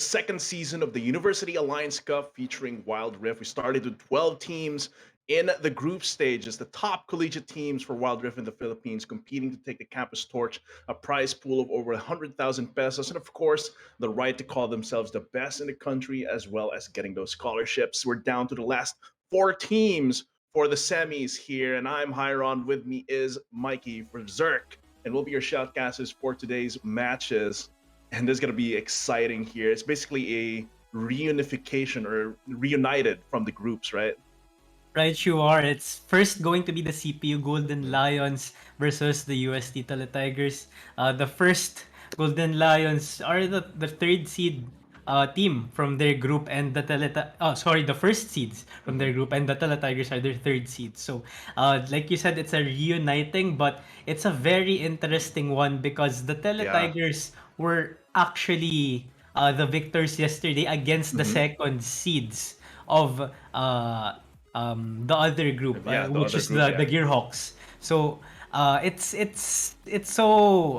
second season of the University Alliance Cup featuring Wild Rift. We started with 12 teams in the group stages, the top collegiate teams for Wild Rift in the Philippines competing to take the campus torch, a prize pool of over 100,000 pesos, and of course, the right to call themselves the best in the country, as well as getting those scholarships. We're down to the last four teams for the semis here, and I'm Hiron. With me is Mikey for Zerk, and we'll be your shoutcasters for today's matches. And this is going to be exciting here. It's basically a reunification or reunited from the groups, right? Right, you are. It's first going to be the CPU Golden Lions versus the UST Teletigers. The first Golden Lions are the third seed team from their group, and the first seeds from Mm-hmm. their group, and the Teletigers are their third seed. So, like you said, it's a reuniting, but it's a very interesting one because the Yeah. Teletigers were actually the victors yesterday against the Mm-hmm. second seeds of the other group, Yeah, the which other is group, the yeah. Gearhawks. So it's so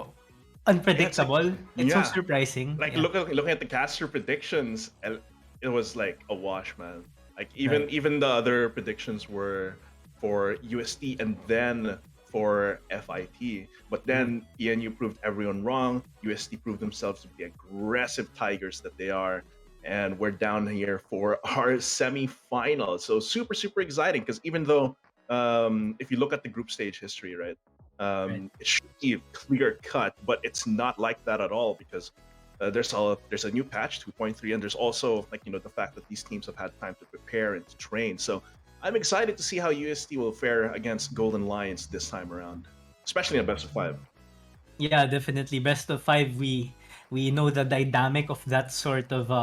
Yeah, it's like, unpredictable. It's so yeah. surprising. Like Yeah, looking at the caster predictions, and it was like a wash, man. Like even right. even the other predictions were for UST and then for FIT. But Mhm. then ENU proved everyone wrong. UST proved themselves to be aggressive tigers that they are. And we're down here for our semi-final. So super exciting because even though if you look at the group stage history, right? Right. It should be a clear cut, but it's not like that at all because there's a new patch 2.3, and there's also the fact that these teams have had time to prepare and to train. So I'm excited to see how UST will fare against Golden Lions this time around, especially in a best of five. Yeah, definitely. Best of five, we know the dynamic of that sort of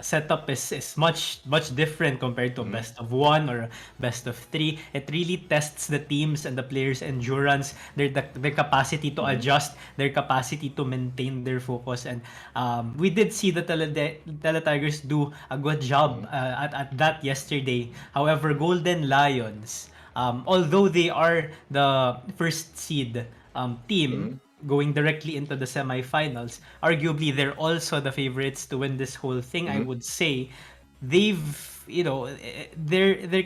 setup is much different compared to a Mm-hmm. best of one or a best of three. It really tests the teams and the players' endurance, their capacity to Mm-hmm. adjust, their capacity to maintain their focus. And we did see the Teletigers do a good Mm-hmm. job at that yesterday. However, Golden Lions, although they are the first seed team Mm-hmm. going directly into the semifinals, arguably they're also the favorites to win this whole thing. I Mm-hmm. would say they're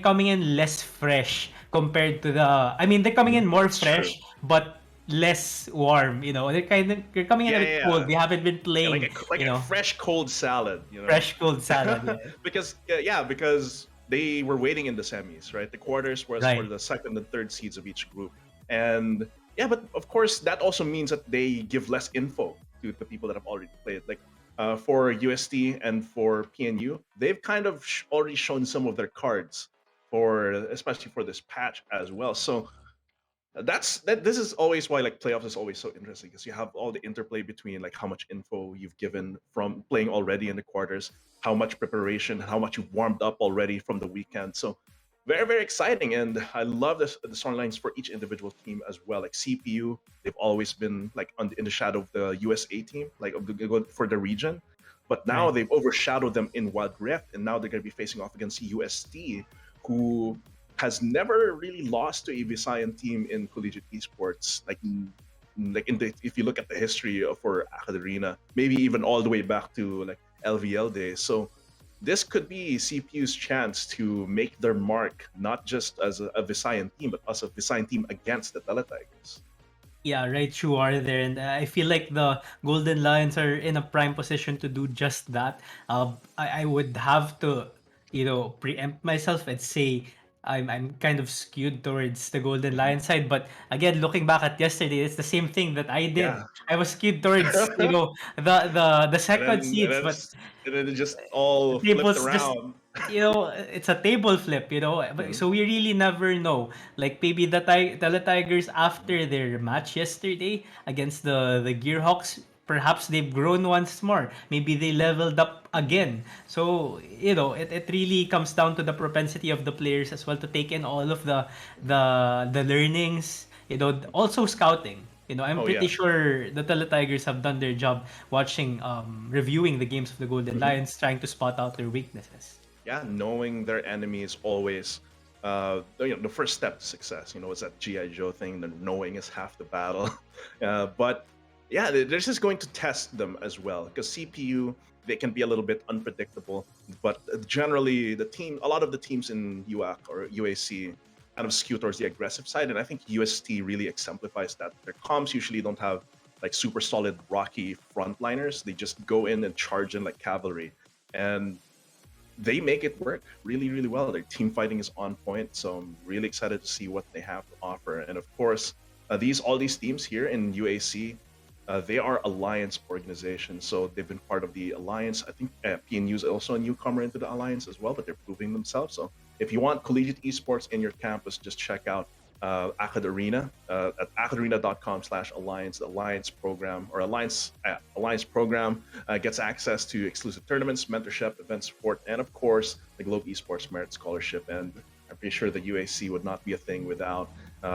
coming in less fresh compared to the. I mean, they're coming Mm-hmm. in more It's true. fresh, but less warm. They're coming in a Yeah, bit yeah, cold. yeah. They haven't been Yeah, like playing, like a fresh cold salad, fresh cold salad. Yeah, because they were waiting in the semis, right? The quarters was for right. the second and third seeds of each group, and yeah, but of course that also means that they give less info to the people that have already played. Like for UST and for PNU, they've kind of already shown some of their cards for especially for this patch as well. So this is always why like playoffs is always so interesting because you have all the interplay between like how much info you've given from playing already in the quarters, how much preparation, how much you've warmed up already from the weekend. So very exciting, and I love the storylines for each individual team as well. Like CPU, they've always been like in the shadow of the USA team, like for the region, but now Right. they've overshadowed them in Wild Rift, and now they're going to be facing off against UST, who has never really lost to a Visayan team in collegiate esports. If you look at the history for AcadArena, maybe even all the way back to like LVL days. So this could be CPU's chance to make their mark, not just as a Visayan team, but as a Visayan team against the Teletigers. Yeah, right. You are there, and I feel like the Golden Lions are in a prime position to do just that. I would have to, preempt myself and say I'm kind of skewed towards the Golden Mhm. Lion side. But again, looking back at yesterday, it's the same thing that I did. Yeah. I was skewed towards, the and then second and seeds, then but it's, and then it just all flipped tables just around. it's a table flip, Mhm. so we really never know. Like maybe Teletigers after their match yesterday against the Gearhawks, perhaps they've grown once more. Maybe they leveled up again. So it really comes down to the propensity of the players as well to take in all of the learnings. Also scouting. I'm Oh pretty yeah. sure the Teletigers have done their job watching, reviewing the games of the Golden Mhm. Lions, trying to spot out their weaknesses. Yeah, knowing their enemy is always the first step to success. It's that GI Joe thing. The knowing is half the battle. But yeah, this is going to test them as well because CPU. they can be a little bit unpredictable. But generally, a lot of the teams in UAC or UAC kind of skew towards the aggressive side, and I think UST really exemplifies that. Their comps usually don't have like super solid rocky frontliners. They just go in and charge in like cavalry, and they make it work really, really well. Their team fighting is on point, so I'm really excited to see what they have to offer. And of course, all these teams here in UAC, they are alliance organizations, so they've been part of the alliance. I think PNU is also a newcomer into the alliance as well, but they're proving themselves. So if you want collegiate esports in your campus, just check out AcadArena at acadarena.com/alliance. The alliance program or alliance program gets access to exclusive tournaments, mentorship, event support, and of course the Globe Esports Merit Scholarship. And I'm pretty sure the UAC would not be a thing without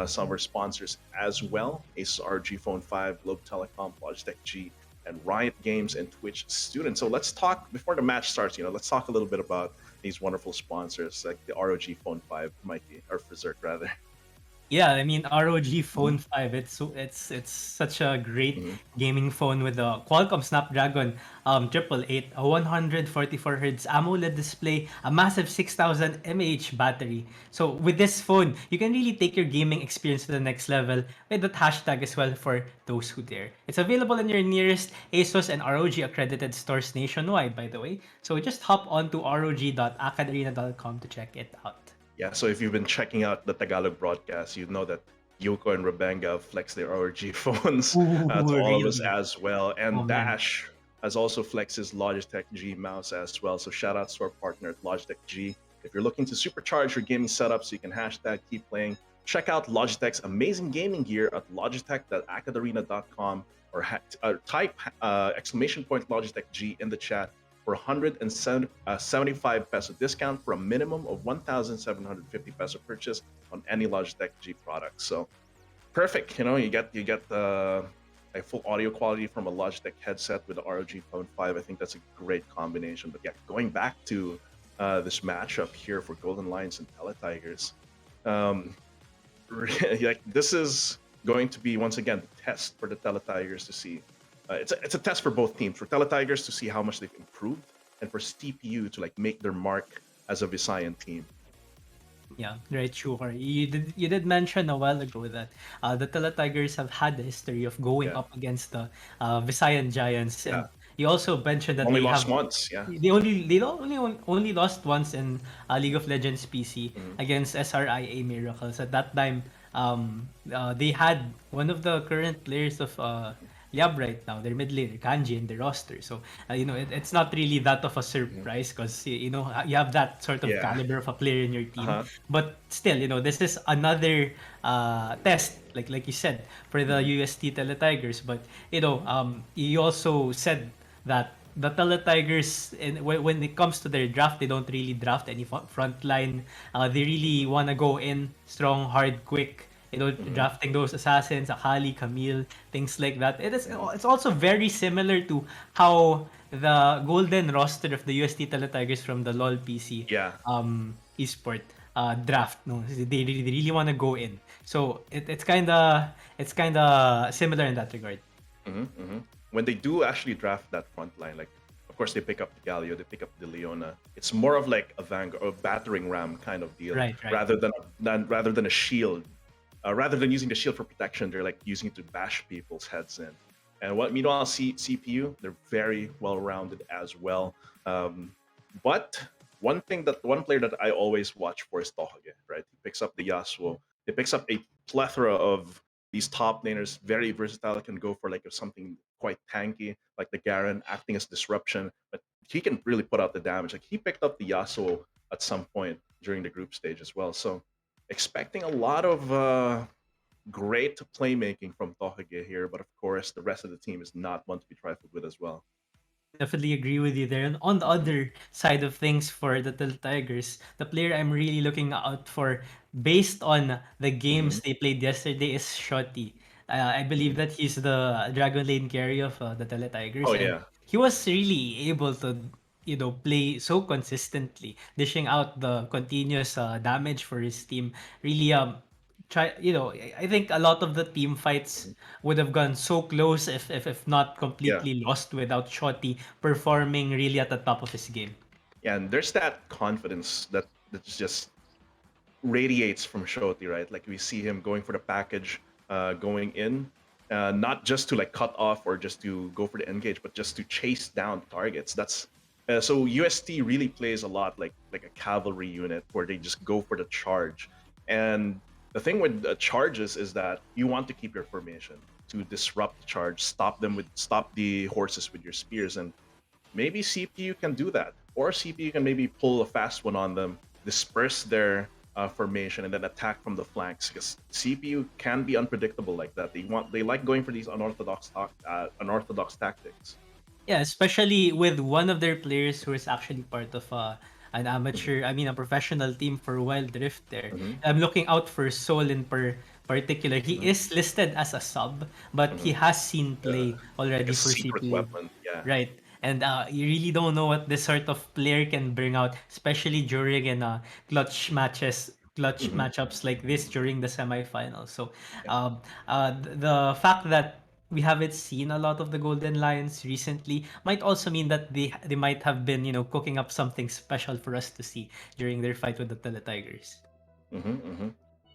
some of our sponsors as well: ASUS ROG Phone 5, Globe Telecom, Logitech G, and Riot Games and Twitch Students. So let's talk before the match starts. Let's talk a little bit about these wonderful sponsors like the ROG Phone 5, Mikey, or Berserk rather. Yeah, I mean ROG Mhm, Phone 5, it's such a great mhm. gaming phone with a Qualcomm Snapdragon 888, a 144 Hz AMOLED display, a massive 6000 mAh battery. So with this phone, you can really take your gaming experience to the next level with that hashtag as well for those who dare. It's available in your nearest ASUS and ROG accredited stores nationwide, by the way. So just hop on to rog.acadarena.com to check it out. Yeah, so if you've been checking out the Tagalog broadcast, you know that Yuko and Rebenga flex their ROG phones to Ooh, all of us really? as well. Oh And man. Dash has also flexed his Logitech G mouse as well. So shout out to our partner at Logitech G. If you're looking to supercharge your gaming setup so you can hashtag keep playing, check out Logitech's amazing gaming gear at logitech.acadarena.com or type exclamation point Logitech G in the chat for 175 peso discount for a minimum of 1,750 peso purchase on any Logitech G product. So perfect. You get a full audio quality from a Logitech headset with the ROG Phone 5. I think that's a great combination. But yeah, going back to this matchup here for Golden Lions and Teletigers, um, like this is going to be once again the test for the Teletigers to see. It's a test for both teams. For Teletigers to see how much they've improved, and for CPU to like make their mark as a Visayan team. Yeah, right, sure. You did mention a while ago that the Teletigers have had the history of going Yeah, up against the Visayan Giants, yeah. and you also mentioned that Only they lost have once. Yeah. they only lost once in League of Legends PC Mhm. against SRIA Miracles. At that time, they had one of the current players of Liab right now, their mid laner, Kanji, in the roster. So, it's not really that of a Mhm. surprise because, you have that sort of Yeah. caliber of a player in your Uh team. huh. But still, this is another test, like you said, for the Hmm. UST Teletigers. But, you also said that the Teletigers, when it comes to their draft, they don't really draft any front line. They really want to go in strong, hard, quick. Hmm. Drafting those assassins, Akali, Camille, things like that. Hmm. It's also very similar to how the golden roster of the UST Teletigers from the LoL PC Yeah. esport draft. No, they really want to go in. So it's kinda similar in that regard. Hmm. Hmm. When they do actually draft that front line, like of course they pick up the Galio, they pick up the Leona. It's more of like a vanguard or battering ram kind of deal, Right, right. rather than a shield. Rather than using the shield for protection, they're like using it to bash people's heads in. And what meanwhile, CPU, they're very well rounded as well. Um, but one player that I always watch for is Tohage, right? He picks up the Yasuo. He picks up a plethora of these top laners, very versatile, can go for like something quite tanky, like the Garen acting as disruption, but he can really put out the damage. Like he picked up the Yasuo at some point during the group stage as well. So expecting a lot of great playmaking from Tohage here, but of course the rest of the team is not one to be trifled with as well. Definitely agree with you there. And on the Mhm, other side of things for the Tigers, the player I'm really looking out for based on the mhm, games they played yesterday is Shotty. I believe mhm. that he's the Dragon Lane carry of the Oh Tigers, and yeah. he was really able to play so consistently, dishing out the continuous damage for his team. Really try, I think a lot of the team fights Mhm. would have gone so close if not Yeah, completely lost without Shotty performing really at the top of his game. yeah, and there's that confidence that's just radiates from Shoti, right? Like we see him going for the package, going in, not just to like cut off or just to go for the engage, but just to chase down targets. That's so UST really plays a lot like a cavalry unit where they just go for the charge. And the thing with charges is that you want to keep your formation to disrupt the charge, stop the horses with your spears, and maybe CPU can do that, or CPU can maybe pull a fast one on them, disperse their formation, and then attack from the flanks. Because CPU can be unpredictable like that. They like going for these unorthodox tactics. Yeah, especially with one of their players who is actually part of an Hmm. amateur, I mean a professional team for Wild Rift there. Hmm. I'm looking out for Soul in particular. He Hmm. is listed as a sub, but he Hmm. has seen Uh, play like a already for secret CPU. weapon. Yeah. Right. And you really don't know what this sort of player can bring out, especially during clutch Hmm. matchups like this during the semifinals. So, Yeah. the fact that we haven't seen a lot of the Golden Lions recently might also mean that they might have been, cooking up something special for us to see during their fight with the Teletigers. Hmm. Hmm.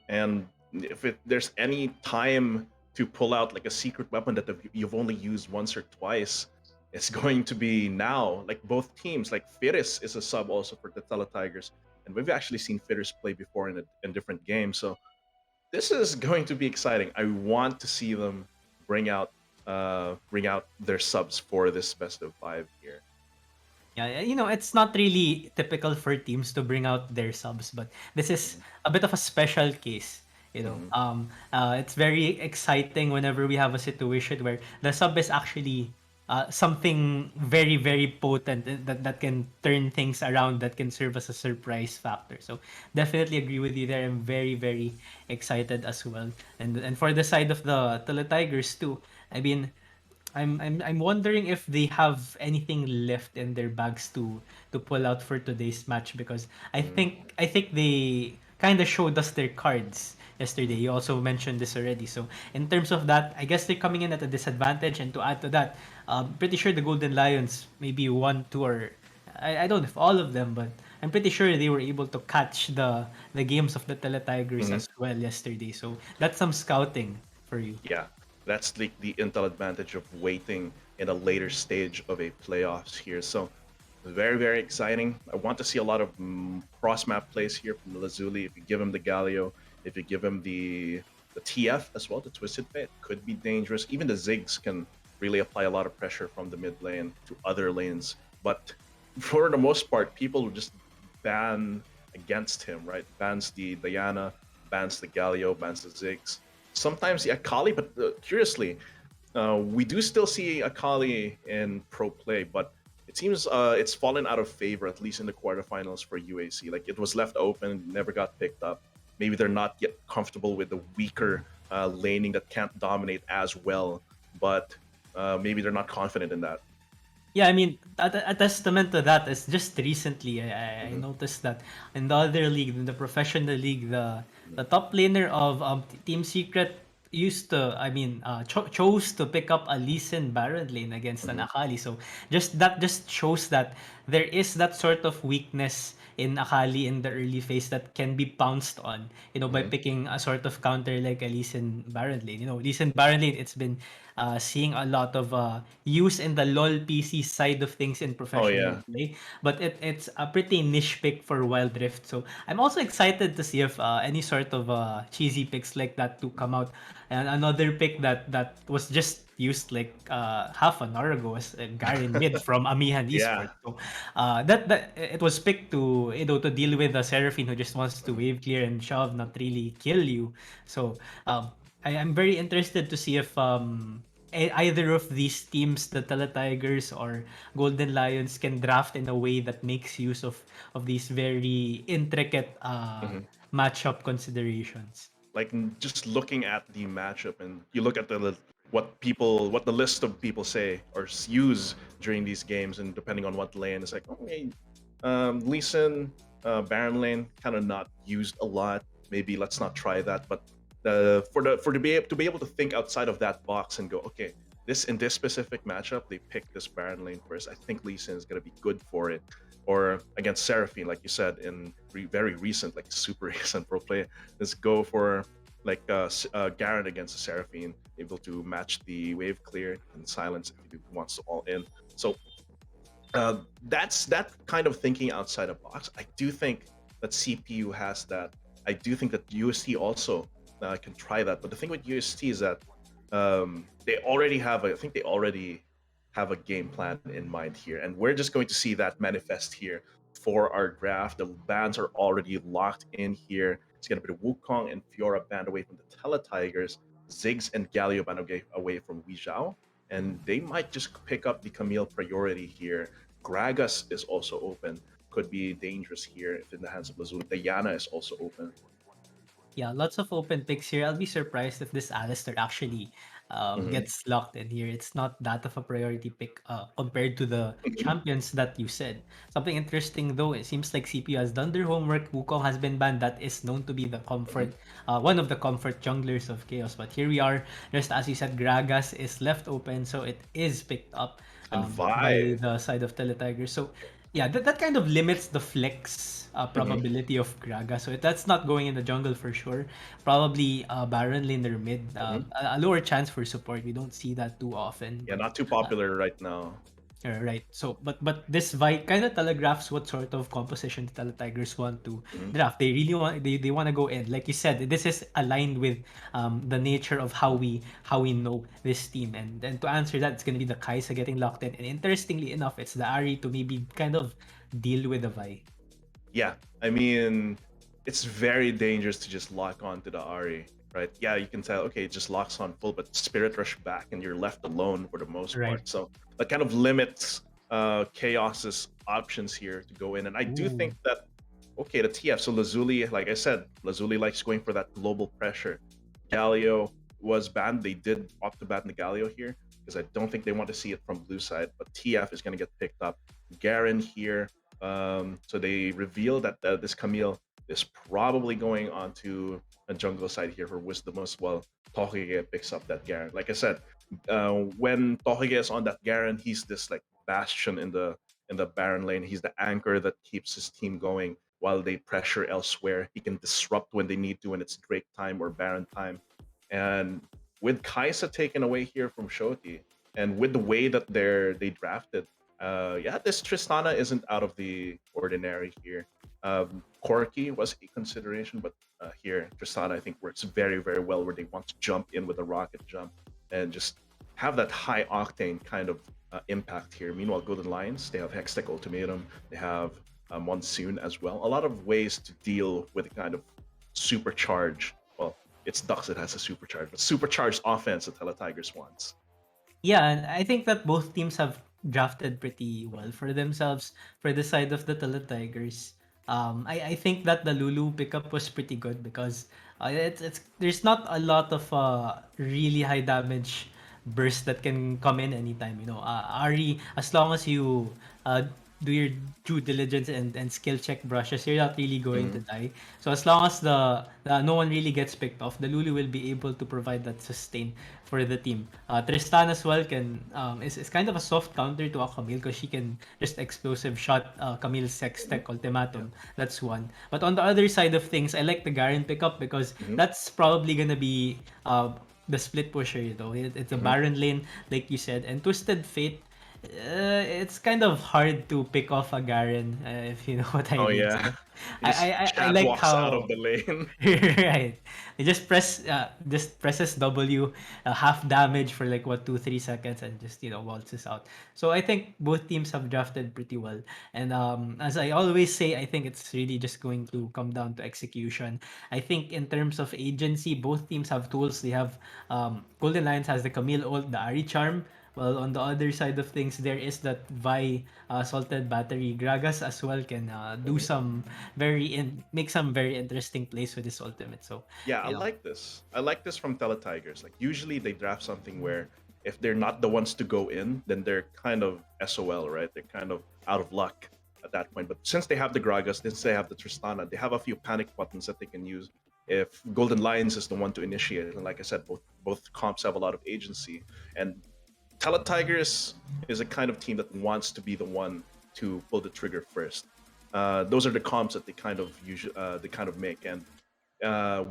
And if there's any time to pull out like a secret weapon that you've only used once or twice, it's going to be now. Like both teams, like Firis is a sub also for the Teletigers, and we've actually seen Firis play before in different games. So this is going to be exciting. I want to see them bring out their subs for this best of five here. Yeah, it's not really typical for teams to bring out their subs, but this is Hmm. a bit of a special case. Hmm. It's very exciting whenever we have a situation where the sub is actually something very, very potent that can turn things around, that can serve as a surprise factor. So definitely agree with you there. I'm very, very excited as well. And for the side of the Tigers too, I mean, I'm wondering if they have anything left in their bags to pull out for today's match, because Hmm. I think they kind of showed us their cards yesterday. Hmm. You also mentioned this already. So in terms of that, I guess they're coming in at a disadvantage. And to add to that, pretty sure the Golden Lions maybe one, two, or I don't know if all of them, but I'm pretty sure they were able to catch the games of the Teletigers Hmm. as well yesterday. So that's some scouting for you. Yeah, that's the Intel advantage of waiting in a later stage of a playoffs here. So very, very exciting. I want to see a lot of cross map plays here from Lazuli. If you give him the Galio, if you give him the TF as well, the Twisted Fate, could be dangerous. Even the Ziggs can really apply a lot of pressure from the mid lane to other lanes. But for the most part, people will just ban against him, right? Bans the Diana, bans the Galio, bans the Ziggs. Sometimes the Akali, but curiously, we do still see Akali in pro play, but it seems it's fallen out of favor, at least in the quarterfinals for UAC. Like it was left open, never got picked up. Maybe they're not yet comfortable with the weaker laning that can't dominate as well, but maybe they're not confident in that. Yeah, I mean, a testament to that is just recently I Hmm. noticed that in the other league, in the professional league, the top laner of Team Secret used to, I mean, chose to pick up a Lee Sin Baron lane against an Hmm. Akali. So just shows that there is that sort of weakness in Akali in the early phase that can be pounced on, by Hmm. picking a sort of counter like a Lee Sin Baron lane. Lee Sin Baron lane, it's been seeing a lot of use in the LoL PC side of things in Oh professional yeah. play, but it's a pretty niche pick for Wild Rift. So I'm also excited to see if any sort of cheesy picks like that to come out. And another pick that was just used like half an hour ago was Garen Mid from Amihan Yeah. Esports. So that it was picked to to deal with a Seraphine who just wants to Mhm. wave clear and shove, not really kill you. So I'm very interested to see if either of these teams, the Teletigers or Golden Lions, can draft in a way that makes use of these very intricate Mhm. matchup considerations. Like just looking at the matchup, and you look at what the list of people say or use during these games, and depending on what lane, it's like, okay, Lee Sin, Baron lane, kind of not used a lot. Maybe let's not try that. But For to be able to think outside of that box and go, okay, this in this specific matchup, they picked this Baron lane first. I think Lee Sin is going to be good for it. Or against Seraphine, like you said, in very recent, like super recent pro play, let's go for like Garen against the Seraphine, able to match the wave clear and silence if he wants to all in. So that's that kind of thinking outside the box. I do think that CPU has that. I do think that UST also can try that. But the thing with UST is that they already have I think they already have a game plan in mind here, and we're just going to see that manifest here for our draft. The bans are already locked in here. It's going to be the Wukong and Fiora banned away from the Teletigers, Ziggs and Galio banned away from Weizhou, and they might just pick up the Camille priority here. Gragas is also open. Could be dangerous here if in the hands of Lazuli. Diana is also open. Yeah, lots of open picks here. I'll be surprised if this Alistair actually Mhm. gets locked in here. It's not that of a priority pick compared to the champions that you said. Something interesting though, it seems like CPU has done their homework. Wukong has been banned. That is known to be the Mhm. comfort, one of the comfort junglers of Chaos. But here we are. Just as you said, Gragas is left open, so it is picked up And by Vi. the side of Teletigers. So yeah, that kind of limits the flex Mhm. probability of Graga. So that's not going in the jungle for sure. Probably Baron lane or mid. Mhm. A lower chance for support. We don't see that too often. Yeah, But not too uh, popular right now. right. So but this fight kind of telegraphs what sort of composition the Teletigers want to Mhm. draft. They want to go in. Like you said, this is aligned with the nature of how we know this team. And to answer that, it's gonna be the Kaisa getting locked in. And interestingly enough, it's the Ari to maybe kind of deal with the Vi. Yeah, I mean, it's very dangerous to just lock onto the Ari, right? Yeah, you can tell, okay, it just locks on full, but Spirit Rush back and you're left alone for the most Right. part. So that kind of limits Chaos's options here to go in. And I do think Ooh. that, okay, the TF, so Lazuli, like I said, Lazuli likes going for that global pressure. Galio was banned. They did opt to ban the Galio here because I don't think they want to see it from blue side, but TF is going to get picked up. Garen here, so they reveal that this Camille is probably going onto a jungle side here for Wisdom as well. Tokige picks up that Garen. Like I said, when Tokige is on that Garen, he's this like bastion in the Baron lane. He's the anchor that keeps his team going while they pressure elsewhere. He can disrupt when they need to when it's Drake time or Baron time. And with Kaisa taken away here from Shoti, and with the way that they drafted, yeah, this Tristana isn't out of the ordinary here. Corki was a consideration, but here Tristana I think works very well where they want to jump in with a rocket jump and just have that high octane kind of impact here. Meanwhile, Golden Lions they have Hextech Ultimatum, they have Monsoon as well. A lot of ways to deal with a kind of supercharge. Well, it's Ducks that has a supercharge, but supercharged offense that Teletigers wants. Yeah, and I think that both teams have drafted pretty well for themselves. For the side of the Teletigers, I think that the Lulu pickup was pretty good because it's there's not a lot of really high damage burst that can come in anytime. You know, Ari, as long as you do your due diligence and skill check brushes, you're not really going to Mhm. die. So as long as the no one really gets picked off, the Lulu will be able to provide that sustain for the team. Tristan as well can is kind of a soft counter to a Camille because she can just explosive shot Camille's sex Mhm. tech Yeah. ultimatum. That's one. But on the other side of things, I like the Garen pickup because Mhm. that's probably gonna be the split pusher. You know, it's a Mhm. Baron lane like you said, and Twisted Fate. It's kind of hard to pick off a Garen, if you know what I Oh mean. yeah, So, he just I chat like walks out of how the lane. right. They just presses W, half damage for like what 2 3 seconds and just waltzes out. So I think both teams have drafted pretty well. And as I always say, I think it's really just going to come down to execution. I think in terms of agency, both teams have tools. They have Golden Lions has the Camille ult, the Ari charm. Well, on the other side of things, there is that Vi salted battery. Gragas as well can do Mhm. some make some very interesting plays with his ultimate. So, Yeah, I you know, like this. I like this from Teletigers. Like usually they draft something where if they're not the ones to go in, then they're kind of SOL, right? They're kind of out of luck at that point. But since they have the Gragas, since they have the Tristana, they have a few panic buttons that they can use if Golden Lions is the one to initiate it. And like I said, both comps have a lot of agency, and Teletigers is a kind of team that wants to be the one to pull the trigger first. Those are the comps that they kind of make, and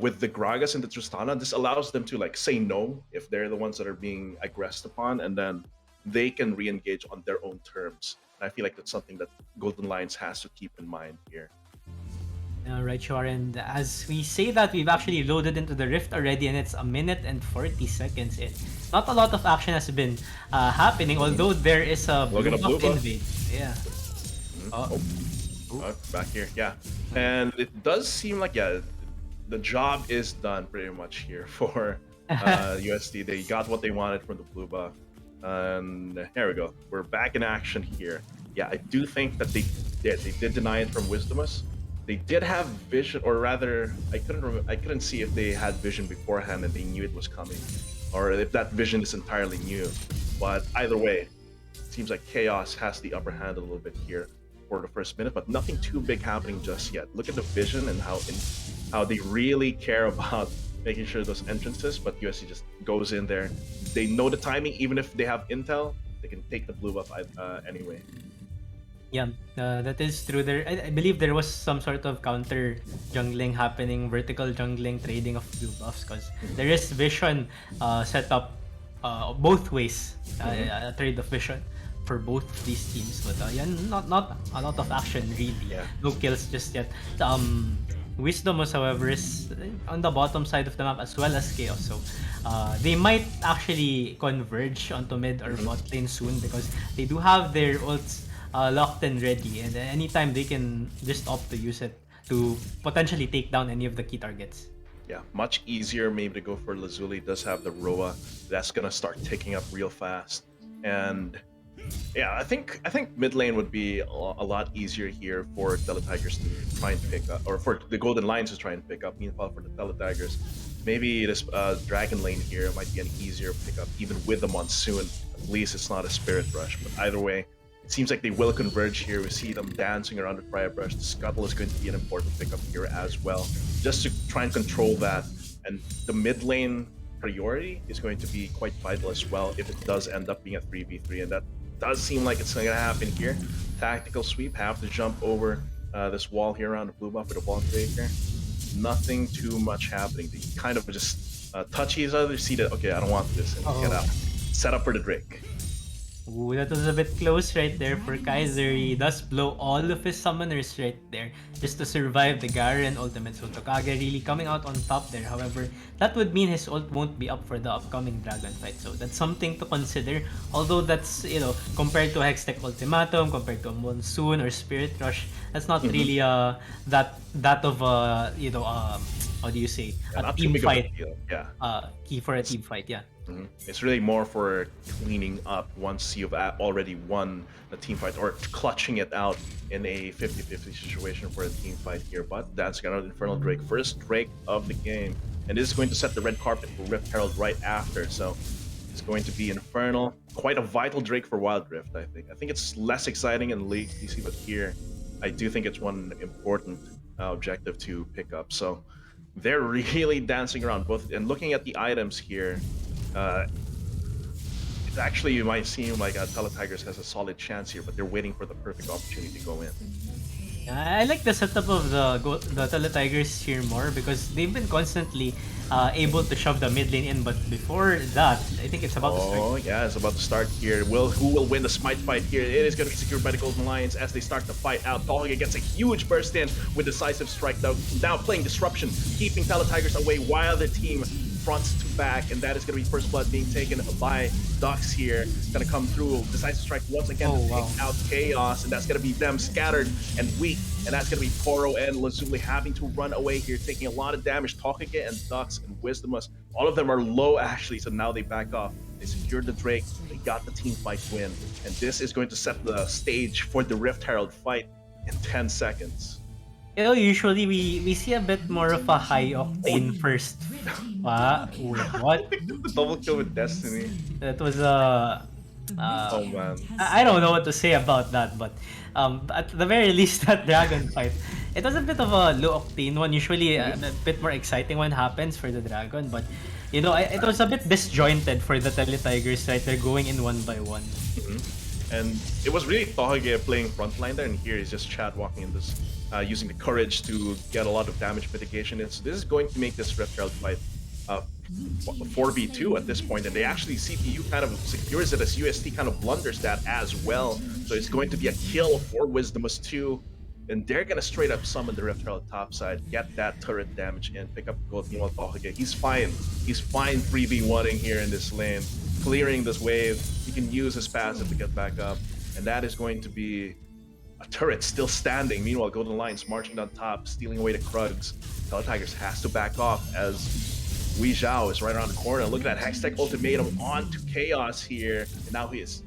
with the Gragas and the Tristana, this allows them to like say no if they're the ones that are being aggressed upon, and then they can re-engage on their own terms. And I feel like that's something that Golden Lions has to keep in mind here. Right, sure. And as we say that, we've actually loaded into the Rift already, and it's a minute and 40 seconds in. Not a lot of action has been happening, although there is a Look at blue a blue buff buff. invade. Yeah. Oh, Oh, back here, yeah. And it does seem like, yeah, the job is done pretty much here for UST. They got what they wanted from the blue buff. And here we go. We're back in action here. Yeah, I do think that they did deny it from Wisdomus. They did have vision, or rather, I couldn't see if they had vision beforehand and they knew it was coming, or if that vision is entirely new. But either way, it seems like Chaos has the upper hand a little bit here for the first minute, but nothing too big happening just yet. Look at the vision and how they really care about making sure those entrances, but USC just goes in there. They know the timing, even if they have intel, they can take the blue buff anyway. yeah, that is true. I believe there was some sort of counter jungling happening, vertical jungling, trading of blue buffs, because there is vision set up both ways, a trade of vision for both of these teams. But yeah, not a lot of action really. Yeah. No kills just yet. Wisdom, however, is on the bottom side of the map as well as Chaos. So they might actually converge onto mid or bot lane soon because they do have their ults locked and ready. And anytime they can just opt to use it to potentially take down any of the key targets. Yeah, much easier maybe to go for Lazuli. Does have the Roa that's gonna start ticking up real fast, and yeah, I think mid lane would be a lot easier here for Teletigers to try and pick up, or for the Golden Lions to try and pick up. Meanwhile, for the Teletigers, maybe this Dragon lane here might be an easier pickup, even with the Monsoon. At least it's not a Spirit Rush. But either way, it seems like they will converge here. We see them dancing around the Fire Brush. The Scuttle is going to be an important pickup here as well, just to try and control that. And the mid lane priority is going to be quite vital as well if it does end up being a 3v3, and that does seem like it's going to happen here. Tactical sweep, have to jump over this wall here around the blue buff with a wall breaker. Nothing too much happening. They kind of just touch each other, see that, okay, I don't want this, and get out. Set up for the Drake. Ooh, that was a bit close right there for Kaiser. He does blow all of his summoners right there just to survive the Garen ultimate. So Tokage really coming out on top there. However, that would mean his ult won't be up for the upcoming dragon fight. So that's something to consider. Although that's, compared to Hextech Ultimatum, compared to a Monsoon or Spirit Rush, that's not really that of a, how do you say, Yeah, a not too team big of a fight. deal. Yeah. Key for a team fight, yeah. It's really more for cleaning up once you've already won the team fight, or clutching it out in a 50-50 situation for a team fight here. But that's got an Infernal Drake, first Drake of the game, and this is going to set the red carpet for Rift Herald right after. So it's going to be Infernal, quite a vital Drake for Wild Rift. I think it's less exciting in League PC, but here I do think it's one important objective to pick up. So they're really dancing around both, and looking at the items here. It actually, you might seem like Teletigers has a solid chance here, but they're waiting for the perfect opportunity to go in. I like the setup of the Teletigers here more because they've been constantly able to shove the mid lane in, but before that, I think it's about to start. Oh yeah, it's about to start here. Who will win the Smite fight here? It is going to be secured by the Golden Lions as they start the fight out. Tohage gets a huge burst in with decisive strike, though. Now playing disruption, keeping Teletigers away while the team fronts to back, and that is going to be first blood being taken by Dux here. It's going to come through. Decisive strike once again to take out Chaos, and that's going to be them scattered and weak, and that's going to be Poro and Lazuli having to run away here, taking a lot of damage. Tokage and Dux and Wisdomus, all of them are low actually, so now they back off. They secured the Drake, they got the team fight win, and this is going to set the stage for the Rift Herald fight in 10 seconds. Usually we see a bit more of a high octane first. What? The double kill with Destiny. That was a. Oh man. I don't know what to say about that, but at the very least, that dragon fight, It was a bit of a low octane one. Usually, a bit more exciting one happens for the Dragon, but it was a bit disjointed for the Teletigers. Right, they're going in one by one. Mhm. And it was really Tohage playing frontline there, and here is just Chad walking in this, using the courage to get a lot of damage mitigation. This is going to make this Rift Herald fight uh, 4v2 at this point, and they actually, CPU kind of secures it as UST kind of blunders that as well. So it's going to be a kill for Wisdomus 2, and they're gonna straight up summon the Rift Herald top side, get that turret damage in, pick up the gold. Meanwhile, Tohage, he's fine 3v1ing here in this lane, clearing this wave. He can use his passive to get back up, and that is going to be a turret still standing. Meanwhile, Golden Lions marching down top, stealing away the Krugs. Teletigers has to back off as Wei Zhao is right around the corner. Look at that Hextech ultimatum onto Chaos here, and now he is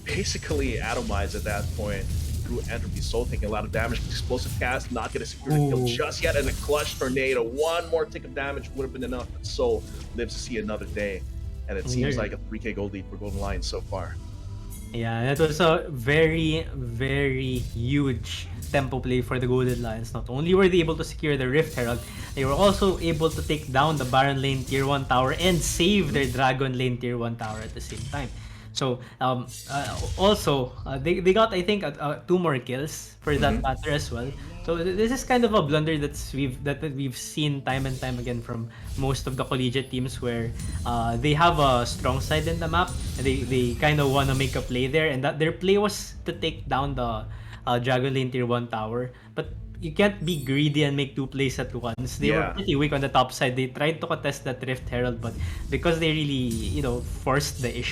basically atomized at that point through Entropy Soul, taking a lot of damage. Explosive cast, not gonna secure the kill just yet, and a clutch tornado. One more tick of damage would have been enough, but Soul lives to see another day. And it seems like a 3k gold lead for Golden Lions so far. Yeah, that was a very, very huge tempo play for the Golden Lions. Not only were they able to secure the Rift Herald, they were also able to take down the Baron lane tier 1 tower and save their Dragon lane tier 1 tower at the same time. So also they got, I think, 2 more kills for that matter as well. So this is kind of a blunder that we've seen time and time again from most of the collegiate teams, where they have a strong side in the map and they kind of want to make a play there, and that their play was to take down the Dragon Lane tier 1 tower. But you can't be greedy and make 2 plays at once. They were pretty weak on the top side. They tried to contest that Rift Herald, but because they really, forced the issue